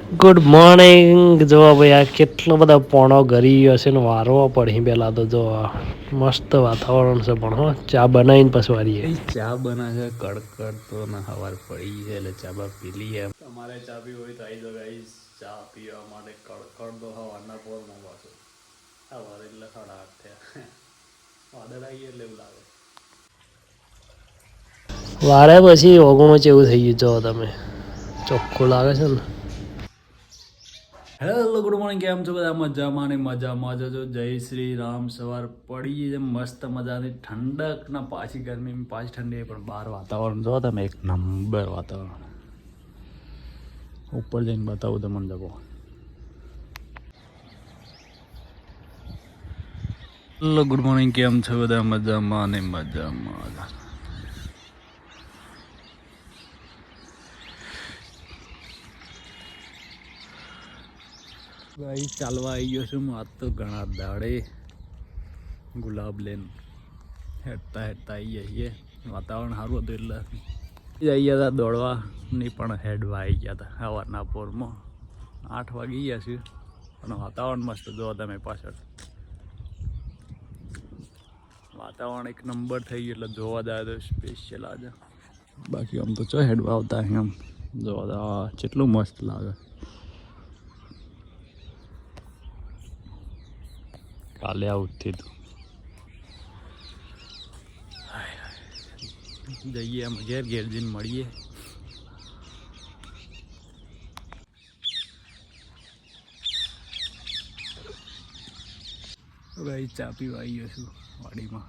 Good morning. જો ભાઈ આ કેટલો બધા પોણો ગરી હશે ને વારવા પડી પેલા તો જો મસ્ત વાતાવરણ છે પણ હો ચા બનાવીને પછી વારીએ ચા બના છે કડકડ તો ના હવાર પડી છે એટલે ચા બા પી લઈએ તમારે ચા પી હોય તો આવી દો ગાઈસ ચા પીવા માટે કડકડ તો હવારના પોરમાં પાછું સવારે એટલે 8:30 થયા વાદળ આવી એટલે એવું લાગે વારે પછી ઓગણું જેવું થઈ ગયું જો તમે ચોખ્ખું લાગે છે ને. હેલો ગુડ મોર્નિંગ, કેમ છો બધા? મજામાં ને મજામાં જજો. જય શ્રી રામ. સવાર પડી છે મસ્ત મજાની ઠંડક ના પાછી ગરમી પાછી ઠંડી પણ બહાર વાતાવરણ જો તમે એક નંબર વાતાવરણ ઉપર જઈને બતાવું તમને જગો. હેલો ગુડ મોર્નિંગ, કેમ છો બધા? મજામાં ને મજામાં. ભાઈ ચાલવા આવી ગયો છું આજ તો ઘણા દાડે ગુલાબ લેન હેડતા હેડતા આવી જઈએ. વાતાવરણ સારું હતું એટલે જઈ ગયા હતા દોડવાની પણ હેડવા આવી ગયા હતા સવારના પોરમાં 8 વાગી ગયા છે અને વાતાવરણ મસ્ત જો તમે પાછળ વાતાવરણ એક નંબર થઈ ગયું એટલે જોવા જાય તો સ્પેશિયલ આજે. બાકી આમ તો ચો હેડવા આવતા એમ જોવા કેટલું મસ્ત લાગે. કાલે આવું થયું જઈએ એમ ઘેર જઈને મળીએ. ભાઈ ચા પીવા આવી ગયો છું વાડીમાં.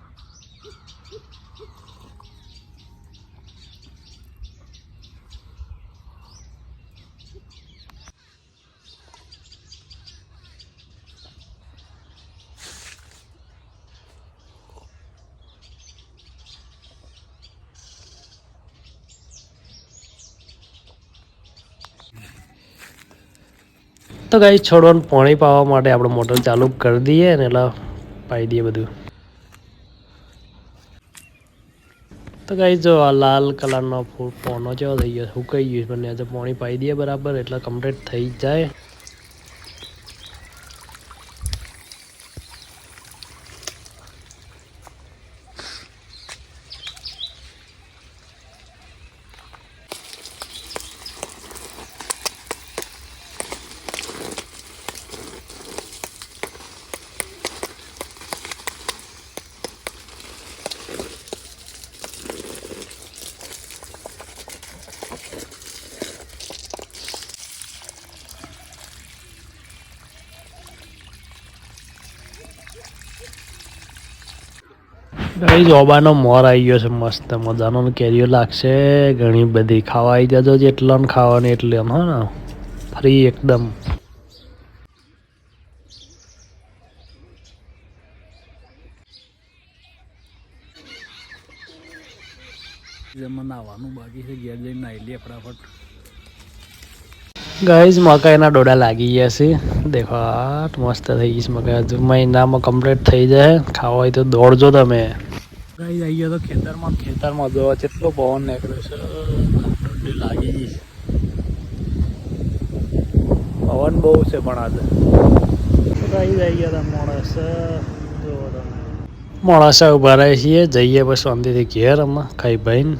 તો ગાઈસ છોડવાનું પાણી પાવા માટે આપણે મોટર ચાલુ કરી દઈએ ને એટલે પાઈ દઈએ બધું. તો ગાઈસ જો આ લાલ કલરનો ફૂલ પોનો જેવો થઈ ગયો સુકાઈ ગયું પણ આજે પાણી પાઈ દઈએ બરાબર એટલે કમ્પ્લીટ થઈ જાય. ગાઈસ ઓબાનો મોર આવી ગયો છે મસ્ત મજાનો કેરીઓ લાગશે ઘણી બધી. ખાવા આવી જજો જેટલો ને ખાવાની એટલે હા ને ફ્રી એકદમ. જેમાં નાવાનું બાકી છે ઘેર જઈને નાઈ લઈએ ફટાફટ. ગાઈસ મકાઈના ડોડા લાગી ગયા છે દેખો મસ્ત થઈ ગઈ છે મકાઈ. હજુ મહિનામાં કમ્પ્લીટ થઈ જાય. ખાવા હોય તો દોડજો તમે. ગાઈસ આવી ગયો તો ખેતરમાં જોવા કેટલો પવન નીકળ્યો છે. ઠંડી લાગી ગઈ પવન બહુ છે પણ આજે. ગાઈસ આવી ગયા હતા માણસ જોવો તમે. માણસ ઉભા રહે છીએ જઈએ બસ શાંતિથી ઘેર અમે ખાઈ ભાઈને.